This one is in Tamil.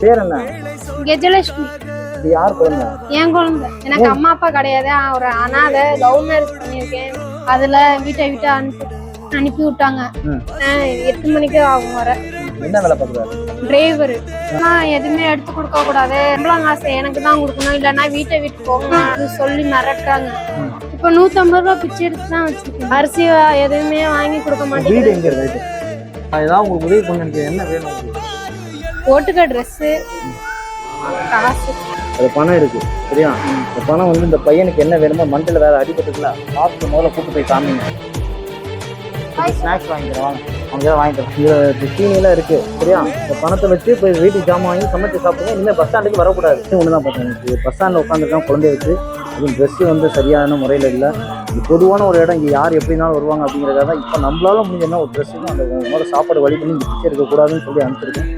பேர் என்ன? கெஜலட்சுமி. இது யார் குழந்தை? என் குழந்தை. எனக்கு அம்மா அப்பா கிடையாது. ஒரு அனாதை. லவ் மேரேஜ் பண்ணியிருக்கேன். அதுல வீட்டை விட்டு அனுப்பி விட்டாங்க. 8 மணிக்கு ஆகும் வர. என்ன வேலை பார்க்குறாரு? டிரைவர். எதுவுமே எடுத்து கொடுக்க கூடாது, சம்பளம் காசு எனக்கு தான் கொடுக்கணும், இல்லைன்னா வீட்டை விட்டு போகணும் சொல்லி மிரட்டுறாங்க. இப்ப 150 ரூபா பிச்சை எடுத்து தான் வச்சிருக்கேன். அரிசி எதுவுமே வாங்கி கொடுக்க மாட்டேன். வீடு எங்க இருக்கு? அதுதான் உங்களுக்கு உதவி பண்ண. என்ன வேணும்? ஓட்டுக்க ட்ரெஸ், காசு. அது பணம் இருக்கு சரியா? இந்த பணம் வந்து இந்த பையனுக்கு என்ன வேணுமோ, மண்டல வேற அடிபட்டுக்கலாம், ஹாஸ்பிட்டல் முதல்ல கூட்டு போய் காமிங்க. ஸ்நாக்ஸ் வாங்கிக்கிறேன், அவங்க வாங்கிக்கிறேன். இந்த தீனியெல்லாம் இருக்கு சரியா? இந்த பணத்தை வச்சு போய் வீட்டுக்கு ஜாமான் வாங்கி சமைச்சு சாப்பிடுங்க. இனிமேல் பஸ் ஸ்டாண்டுக்கு வரக்கூடாது. ஒண்ணுதான் பார்த்தேன், எனக்கு பஸ் ஸ்டாண்டில் உட்காந்துருக்கான் குழந்தைய வச்சு. அதுவும் ட்ரெஸ்ஸு வந்து சரியான முறையில் இல்லை. இது பொதுவான ஒரு இடம், இங்கே யார் எப்படினாலும் வருவாங்க அப்படிங்கிறத தான் இப்போ நம்மளால முடிஞ்சதுன்னா ஒரு ட்ரெஸ்ஸுக்கும் அந்த முதல்ல சாப்பாடு வழி பண்ணி இந்த பிச்சை இருக்கக்கூடாதுன்னு சொல்லி அனுப்பிச்சிருக்கேன்.